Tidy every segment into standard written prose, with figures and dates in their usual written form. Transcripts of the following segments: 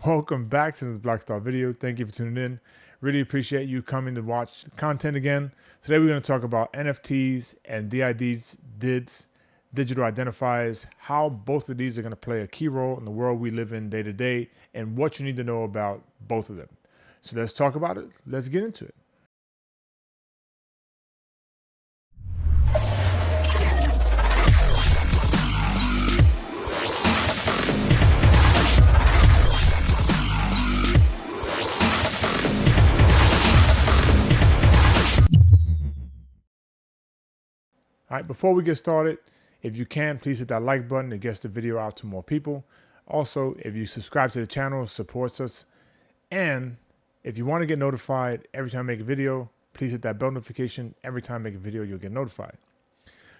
Welcome back to this Blackstar video. Thank you for tuning in. Really appreciate you coming to watch the content again. Today we're going to talk about NFTs and D.IDs, DIDs, digital identifiers, how both of these are going to play a key role in the world we live in day to day, and what you need to know about both of them. So let's talk about it. Let's get into it. All right, before we get started, if you can, please hit that like button. It gets the video out to more people. Also, if you subscribe to the channel, it supports us. And if you want to get notified every time I make a video, please hit that bell notification. Every time I make a video, you'll get notified.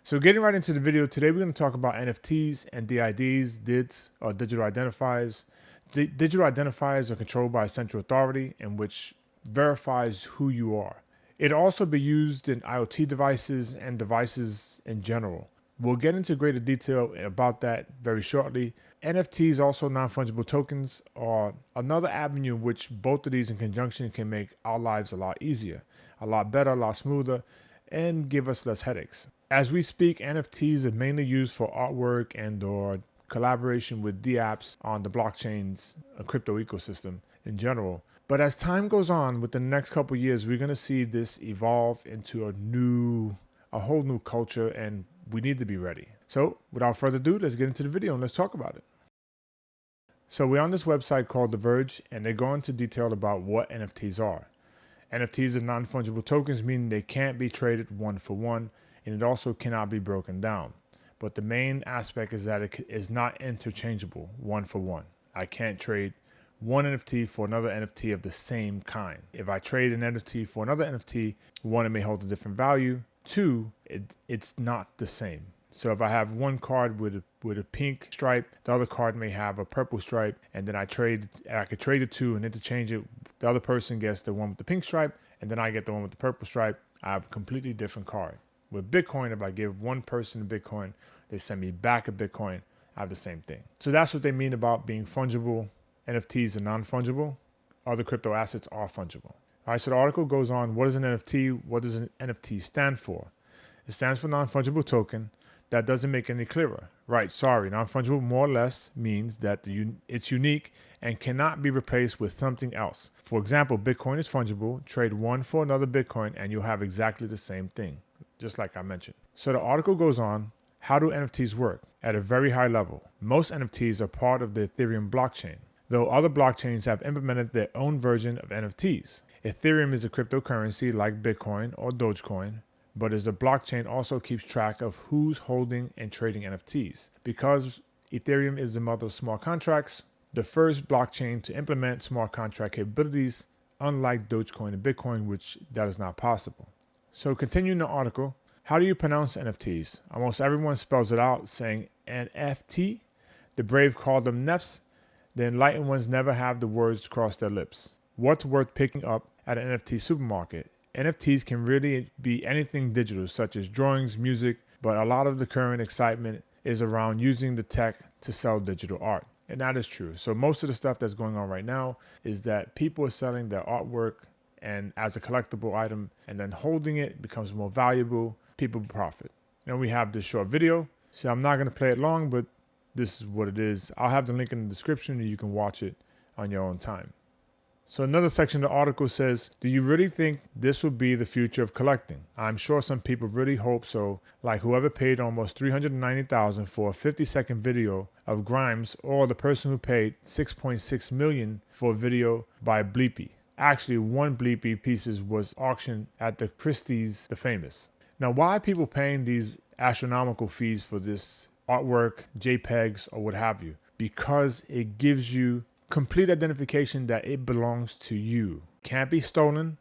So getting right into the video, today we're going to talk about NFTs and D.IDs, DIDs, or digital identifiers. Digital identifiers are controlled by a central authority in which verifies who you are. It'll also be used in IoT devices and devices in general. We'll get into greater detail about that very shortly. NFTs, also non-fungible tokens, are another avenue in which both of these in conjunction can make our lives a lot easier, a lot better, a lot smoother, and give us less headaches. As we speak, NFTs are mainly used for artwork and or collaboration with dApps on the blockchain's crypto ecosystem in general. But as time goes on, with the next couple of years, we're going to see this evolve into a whole new culture, and we need to be ready. So without further ado, let's get into the video and let's talk about it. So we're on this website called The Verge, and they go into detail about what NFTs are. NFTs are non-fungible tokens, meaning they can't be traded one for one, and it also cannot be broken down. But the main aspect is that it is not interchangeable one for one. I can't trade one NFT for another NFT of the same kind. If I trade an NFT for another NFT, one, it may hold a different value. Two, it's not the same. So if I have one card with a pink stripe, the other card may have a purple stripe, and then I could trade the two and interchange it. The other person gets the one with the pink stripe, and then I get the one with the purple stripe. I have a completely different card. With Bitcoin, if I give one person a Bitcoin, they send me back a Bitcoin, I have the same thing. So that's what they mean about being fungible. NFTs are non-fungible. Other crypto assets are fungible. All right, so the article goes on, what is an NFT? What does an NFT stand for? It stands for non-fungible token. That doesn't make it any clearer. Right, sorry, non-fungible more or less means that it's unique and cannot be replaced with something else. For example, Bitcoin is fungible. Trade one for another Bitcoin and you'll have exactly the same thing, just like I mentioned. So the article goes on, how do NFTs work? At a very high level, most NFTs are part of the Ethereum blockchain, though other blockchains have implemented their own version of NFTs. Ethereum is a cryptocurrency like Bitcoin or Dogecoin, but as a blockchain also keeps track of who's holding and trading NFTs. Because Ethereum is the mother of smart contracts, the first blockchain to implement smart contract capabilities, unlike Dogecoin and Bitcoin, which that is not possible. So continuing the article, how do you pronounce NFTs? Almost everyone spells it out saying NFT. The brave call them NFTs. The enlightened ones never have the words cross their lips. What's worth picking up at an NFT supermarket? NFTs can really be anything digital, such as drawings, music, but a lot of the current excitement is around using the tech to sell digital art. And that is true. So most of the stuff that's going on right now is that people are selling their artwork and as a collectible item, and then holding it becomes more valuable. People profit. And we have this short video. So I'm not going to play it long, but this is what it is. I'll have the link in the description and you can watch it on your own time. So another section of the article says, do you really think this will be the future of collecting? I'm sure some people really hope so, like whoever paid almost $390,000 for a 50-second video of Grimes, or the person who paid $6.6 million for a video by Bleepy. Actually, one Bleepy pieces was auctioned at the Christie's The Famous. Now, why are people paying these astronomical fees for this artwork, JPEGs, or what have you? Because it gives you complete identification that it belongs to you. Can't be stolen.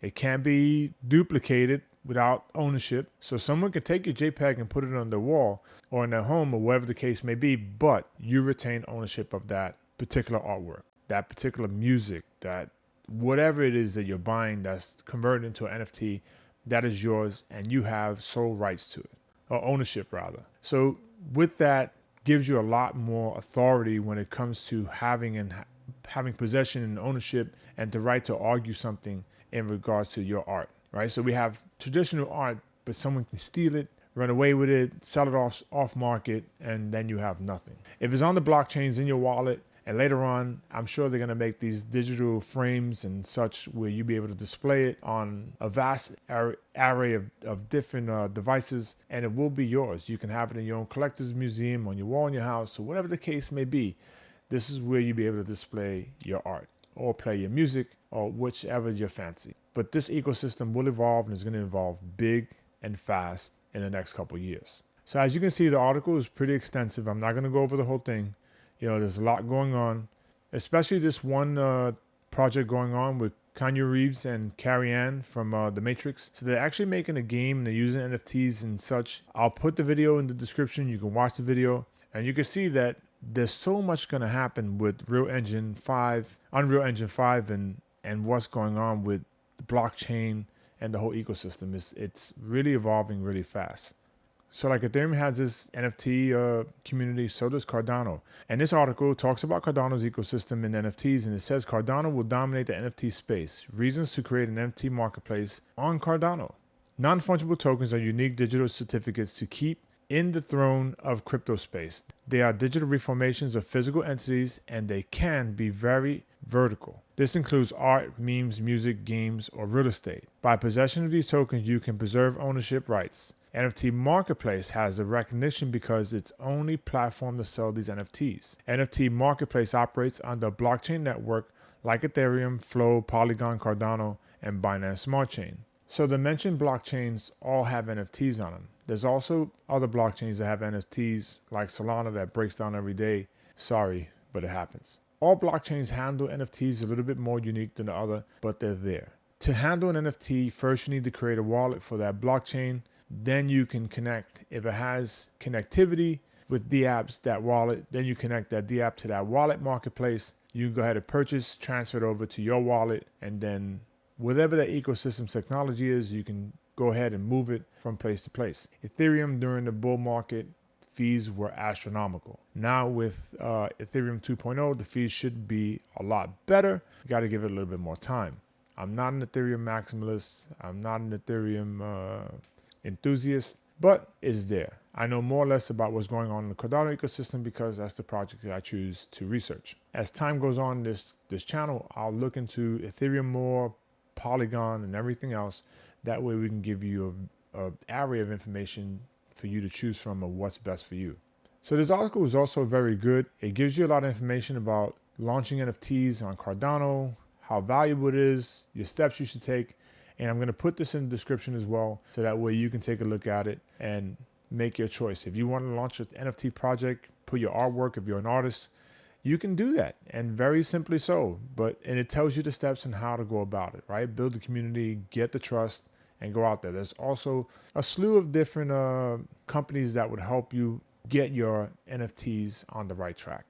It can't be duplicated without ownership. So someone can take your JPEG and put it on their wall or in their home or wherever the case may be, but you retain ownership of that particular artwork, that particular music, that whatever it is that you're buying that's converted into an NFT, that is yours and you have sole rights to it, or ownership rather. So with that, gives you a lot more authority when it comes to having having possession and ownership and the right to argue something in regards to your art, right? So we have traditional art, but someone can steal it, run away with it, sell it off market, and then you have nothing. If it's on the blockchains in your wallet, and later on, I'm sure they're going to make these digital frames and such where you'll be able to display it on a vast array of different devices, and it will be yours. You can have it in your own collector's museum, on your wall in your house, or whatever the case may be. This is where you'll be able to display your art or play your music or whichever your fancy. But this ecosystem will evolve, and it's going to evolve big and fast in the next couple of years. So as you can see, the article is pretty extensive. I'm not going to go over the whole thing. You know, there's a lot going on, especially this one project going on with Keanu Reeves and Carrie Ann from The Matrix. So they're actually making a game and they're using NFTs and such. I'll put the video in the description. You can watch the video and you can see that there's so much going to happen with Unreal Engine 5 and what's going on with the blockchain and the whole ecosystem. It's really evolving really fast. So like Ethereum has this NFT community, so does Cardano. And this article talks about Cardano's ecosystem in NFTs, and it says Cardano will dominate the NFT space. Reasons to create an NFT marketplace on Cardano. Non-fungible tokens are unique digital certificates to keep in the throne of crypto space. They are digital reformations of physical entities, and they can be very vertical. This includes art, memes, music, games, or real estate. By possession of these tokens, you can preserve ownership rights. NFT Marketplace has a recognition because it's only platform to sell these NFTs. NFT Marketplace operates on the blockchain network like Ethereum, Flow, Polygon, Cardano, and Binance Smart Chain. So the mentioned blockchains all have NFTs on them. There's also other blockchains that have NFTs like Solana that breaks down every day. Sorry, but it happens. All blockchains handle NFTs a little bit more unique than the other, but they're there. To handle an NFT, first you need to create a wallet for that blockchain. Then you can connect. If it has connectivity with D.IDs, that wallet, then you connect that D.ID to that wallet marketplace. You can go ahead and purchase, transfer it over to your wallet, and then whatever that ecosystem technology is, you can go ahead and move it from place to place. Ethereum during the bull market, fees were astronomical. Now with Ethereum 2.0, the fees should be a lot better. You got to give it a little bit more time. I'm not an Ethereum maximalist. I'm not an Ethereum enthusiast, but it's there. I know more or less about what's going on in the Cardano ecosystem because that's the project that I choose to research. As time goes on this channel, I'll look into Ethereum more, Polygon, and everything else. That way we can give you an array of information for you to choose from of what's best for you. So this article is also very good. It gives you a lot of information about launching NFTs on Cardano, how valuable it is, your steps you should take. And I'm going to put this in the description as well, so that way you can take a look at it and make your choice. If you want to launch an NFT project, put your artwork, if you're an artist, you can do that, and very simply so. And it tells you the steps and how to go about it, right? Build the community, get the trust, and go out there. There's also a slew of different companies that would help you get your NFTs on the right track.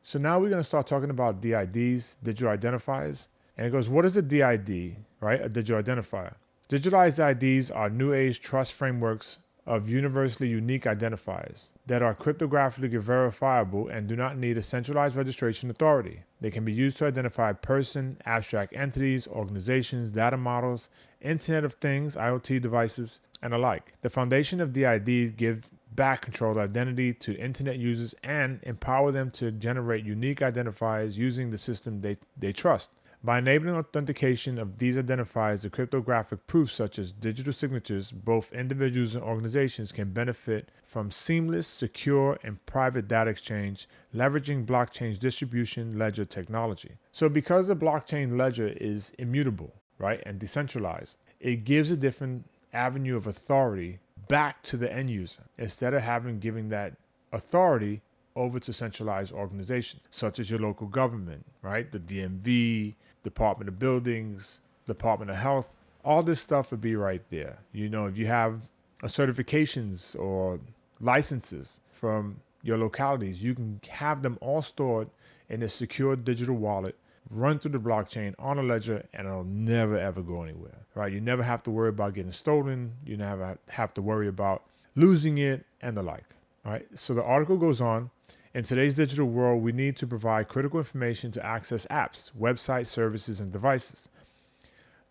So now we're going to start talking about D.IDs, digital identifiers. And it goes, what is a D.ID, right? A digital identifier. Digitalized IDs are new age trust frameworks of universally unique identifiers that are cryptographically verifiable and do not need a centralized registration authority. They can be used to identify person, abstract entities, organizations, data models, Internet of Things, IoT devices, and alike. The foundation of D.IDs gives back controlled identity to internet users and empower them to generate unique identifiers using the system they trust. By enabling authentication of these identifiers, the cryptographic proofs such as digital signatures, both individuals and organizations can benefit from seamless, secure, and private data exchange, leveraging blockchain's distribution ledger technology. So because the blockchain ledger is immutable, right, and decentralized, it gives a different avenue of authority back to the end user instead of giving that authority over to centralized organizations such as your local government, right? The DMV, Department of Buildings, Department of Health, all this stuff would be right there. You know, if you have certifications or licenses from your localities, you can have them all stored in a secure digital wallet, run through the blockchain on a ledger, and it'll never ever go anywhere, right? You never have to worry about getting stolen. You never have to worry about losing it and the like, all right? So the article goes on. In today's digital world, we need to provide critical information to access apps, websites, services, and devices.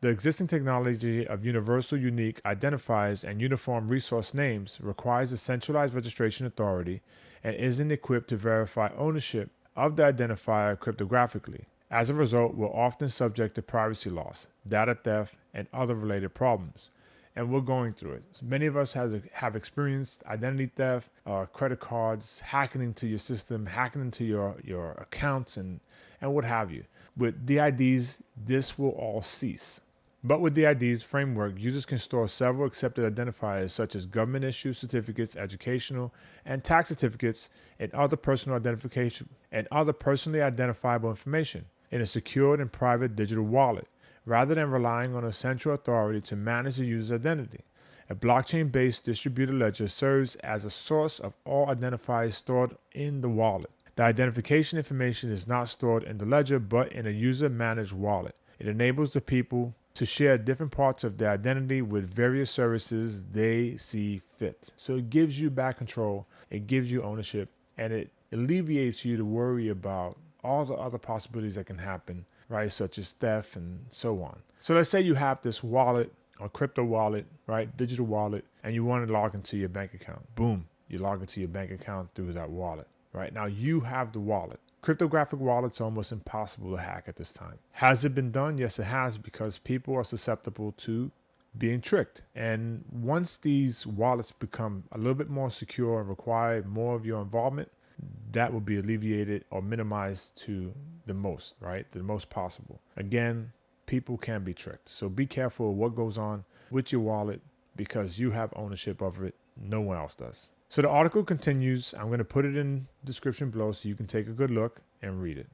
The existing technology of universal unique identifiers and uniform resource names requires a centralized registration authority and isn't equipped to verify ownership of the identifier cryptographically. As a result, we're often subject to privacy loss, data theft, and other related problems. And we're going through it. Many of us have experienced identity theft, credit cards, hacking into your system, hacking into your accounts, and what have you. With D.IDs, this will all cease. But with D.IDs framework, users can store several accepted identifiers such as government-issued certificates, educational, and tax certificates, and other personal identification and other personally identifiable information in a secured and private digital wallet, rather than relying on a central authority to manage the user's identity. A blockchain-based distributed ledger serves as a source of all identifiers stored in the wallet. The identification information is not stored in the ledger, but in a user-managed wallet. It enables the people to share different parts of their identity with various services they see fit. So it gives you back control, it gives you ownership, and it alleviates you to worry about all the other possibilities that can happen, right? Such as theft and so on. So let's say you have this wallet or crypto wallet, right? Digital wallet, and you want to log into your bank account. Boom, you log into your bank account through that wallet, right? Now you have the wallet. Cryptographic wallets are almost impossible to hack at this time. Has it been done? Yes, it has, because people are susceptible to being tricked. And once these wallets become a little bit more secure and require more of your involvement, that will be alleviated or minimized to the most, right? The most possible. Again, people can be tricked. So be careful of what goes on with your wallet because you have ownership of it. No one else does. So the article continues. I'm going to put it in the description below so you can take a good look and read it.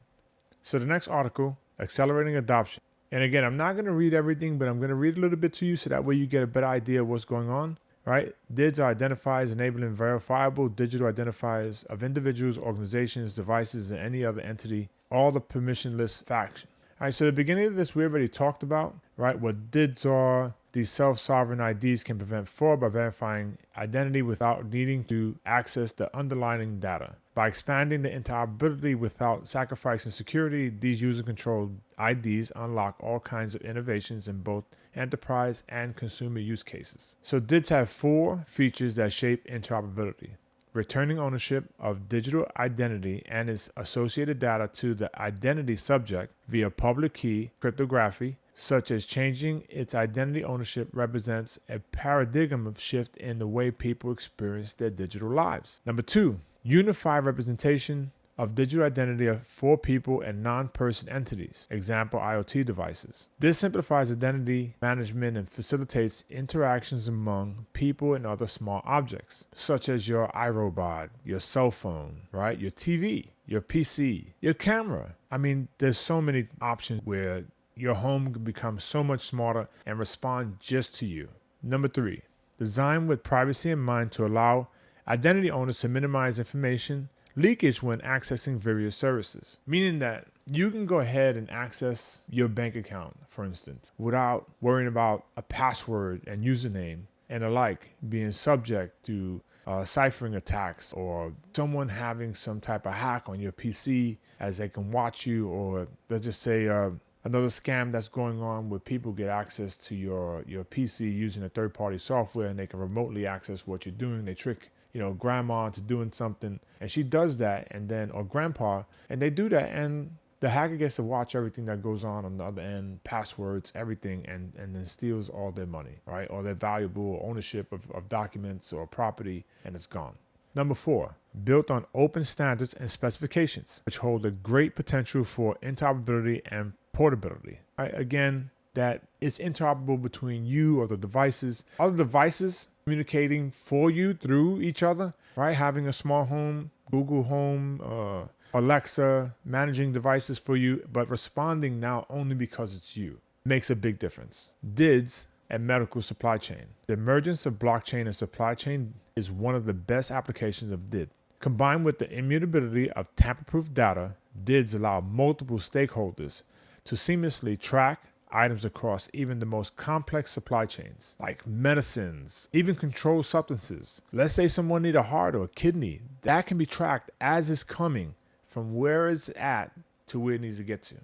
So the next article, Accelerating Adoption. And again, I'm not going to read everything, but I'm going to read a little bit to you so that way you get a better idea of what's going on. Right? DIDs are identifiers enabling verifiable digital identifiers of individuals, organizations, devices, and any other entity, all the permissionless faction. All right, so the beginning of this we already talked about, right? What DIDs are, these self-sovereign IDs can prevent fraud by verifying identity without needing to access the underlying data. By expanding the interoperability without sacrificing security, these user-controlled IDs unlock all kinds of innovations in both enterprise and consumer use cases. So DIDs have 4 features that shape interoperability. Returning ownership of digital identity and its associated data to the identity subject via public key cryptography, such as changing its identity ownership, represents a paradigm shift in the way people experience their digital lives. Number 2, unified representation of digital identity for people and non-person entities, example IoT devices. This simplifies identity management and facilitates interactions among people and other small objects, such as your iRobot, your cell phone, right? Your TV, your PC, your camera. I mean, there's so many options where your home can become so much smarter and respond just to you. Number 3, design with privacy in mind to allow identity owners to minimize information leakage when accessing various services, meaning that you can go ahead and access your bank account, for instance, without worrying about a password and username and the like being subject to ciphering attacks or someone having some type of hack on your PC as they can watch you, or let's just say another scam that's going on where people get access to your PC using a third-party software and they can remotely access what you're doing. They trick grandma into doing something, and she does that, and then, or grandpa, and they do that, and the hacker gets to watch everything that goes on the other end, passwords, everything, and then steals all their money, right? Or their valuable ownership of documents or property, and it's gone. Number 4, built on open standards and specifications, which hold a great potential for interoperability and portability. Right? Again, that it's interoperable between you or the devices, other devices communicating for you through each other, right? Having a smart home, Google Home, Alexa, managing devices for you, but responding now only because it's you. Makes a big difference. DIDs and medical supply chain. The emergence of blockchain and supply chain is one of the best applications of DID. Combined with the immutability of tamper-proof data, DIDs allow multiple stakeholders to seamlessly track, items across even the most complex supply chains, like medicines, even controlled substances. Let's say someone needs a heart or a kidney. That can be tracked as it's coming from where it's at to where it needs to get to,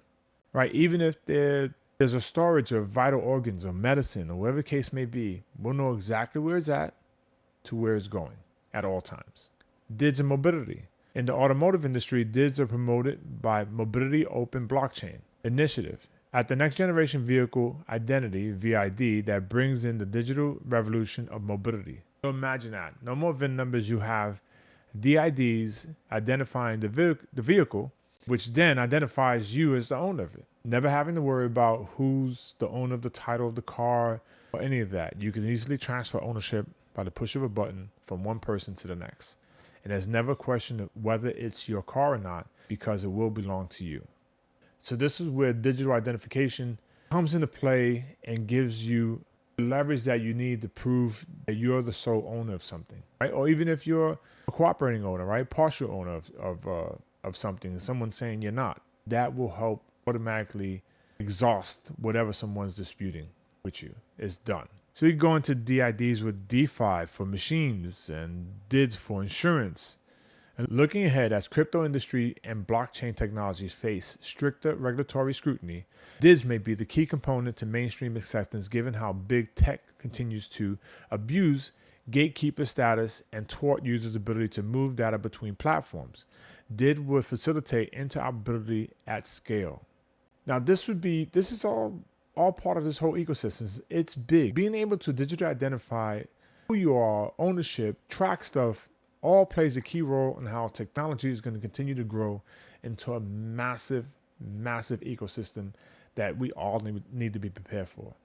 right? Even if there's a storage of vital organs or medicine or whatever the case may be, we'll know exactly where it's at to where it's going at all times. DIDs and mobility. In the automotive industry, DIDs are promoted by Mobility Open Blockchain Initiative at the Next Generation Vehicle Identity, VID, that brings in the digital revolution of mobility. So imagine that. No more VIN numbers, you have D.IDs identifying the vehicle, which then identifies you as the owner of it. Never having to worry about who's the owner of the title of the car or any of that. You can easily transfer ownership by the push of a button from one person to the next. And there's never a question of whether it's your car or not, because it will belong to you. So this is where digital identification comes into play and gives you the leverage that you need to prove that you're the sole owner of something, right? Or even if you're a cooperating owner, right? Partial owner of something, and someone's saying you're not, that will help automatically exhaust whatever someone's disputing with you. It's done. So you go into D.IDs with DeFi for machines and DIDs for insurance. And looking ahead, as crypto industry and blockchain technologies face stricter regulatory scrutiny, DIDs may be the key component to mainstream acceptance given how big tech continues to abuse gatekeeper status and thwart users' ability to move data between platforms. DID would facilitate interoperability at scale. Now this is all part of this whole ecosystem. It's big. Being able to digitally identify who you are, ownership, track stuff, all plays a key role in how technology is going to continue to grow into a massive, massive ecosystem that we all need to be prepared for.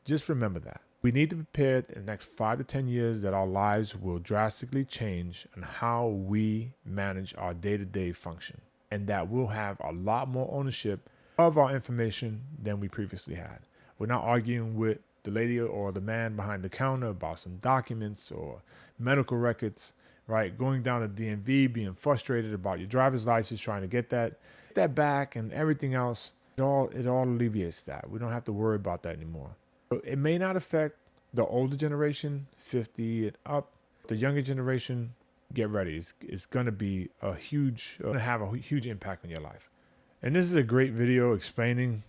Just remember that. We need to be prepared in the next 5 to 10 years that our lives will drastically change on how we manage our day-to-day function, and that we'll have a lot more ownership of our information than we previously had. We're not arguing with the lady or the man behind the counter about some documents or medical records, right? Going down to DMV, being frustrated about your driver's license, trying to get that back and everything else. It all alleviates that. We don't have to worry about that anymore. So it may not affect the older generation, 50 and up. The younger generation, get ready. It's going to be have a huge impact on your life. And this is a great video explaining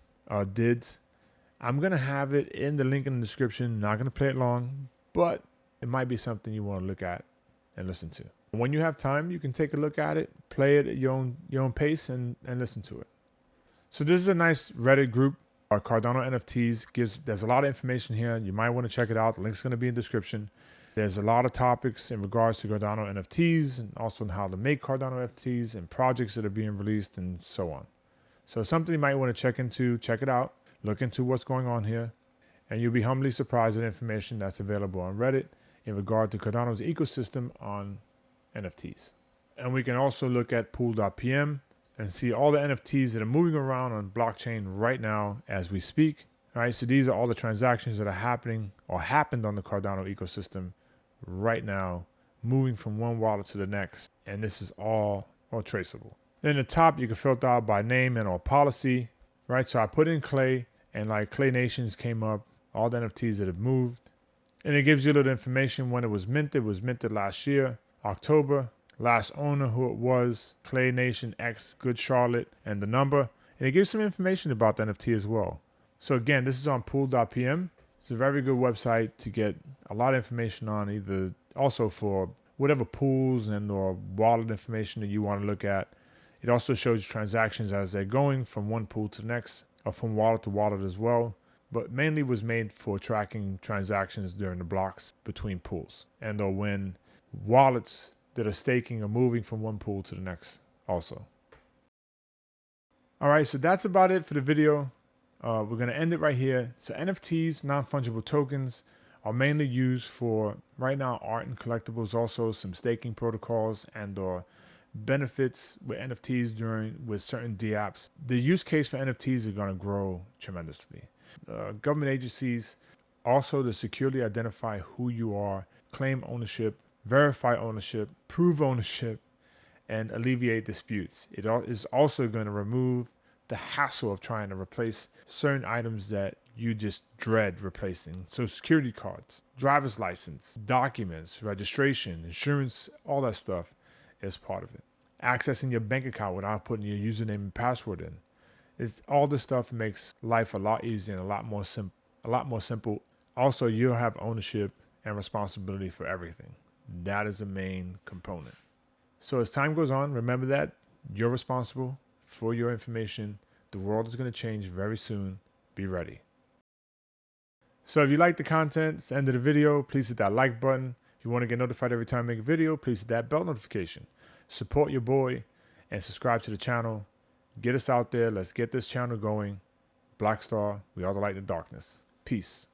DIDs. I'm going to have it in the link in the description. Not going to play it long, but it might be something you want to look at and listen to. When you have time, you can take a look at it, play it at your own pace, and listen to it. So this is a nice Reddit group. Our Cardano NFTs there's a lot of information here. You might want to check it out. The link's going to be in the description. There's a lot of topics in regards to Cardano NFTs and also on how to make Cardano NFTs and projects that are being released and so on. So something you might want to check into, check it out, look into what's going on here, and you'll be humbly surprised at the information that's available on Reddit in regard to Cardano's ecosystem on NFTs. And we can also look at pool.pm and see all the NFTs that are moving around on blockchain right now as we speak. All right, so these are all the transactions that are happening or happened on the Cardano ecosystem right now, moving from one wallet to the next, and this is all traceable. Then at the top, you can filter out by name and or policy, right? So I put in Clay, and like Clay Nations came up, all the NFTs that have moved. And it gives you a little information when it was minted. It was minted last year, October. Last owner, who it was, Clay Nation X, Good Charlotte, and the number. And it gives some information about the NFT as well. So again, this is on pool.pm. It's a very good website to get a lot of information on, either also for whatever pools and or wallet information that you want to look at. It also shows transactions as they're going from one pool to the next, or from wallet to wallet as well. But mainly was made for tracking transactions during the blocks between pools, and or when wallets that are staking or moving from one pool to the next also. All right, so that's about it for the video. We're going to end it right here. So NFTs, non-fungible tokens, are mainly used for, right now, art and collectibles, also some staking protocols and or benefits with NFTs with certain dApps. The use case for NFTs is going to grow tremendously. Government agencies also to securely identify who you are, claim ownership, verify ownership, prove ownership, and alleviate disputes. It is also going to remove the hassle of trying to replace certain items that you just dread replacing. Social security cards, driver's license, documents, registration, insurance, all that stuff is part of it. Accessing your bank account without putting your username and password in. All this stuff makes life a lot easier and a lot more simple. Also, you'll have ownership and responsibility for everything. That is the main component. So as time goes on, remember that you're responsible for your information. The world is going to change very soon. Be ready. So if you like the content, it's the end of the video. Please hit that like button. If you want to get notified every time I make a video, please hit that bell notification. Support your boy and subscribe to the channel. Get us out there. Let's get this channel going. Black Star, we are the light in the darkness. Peace.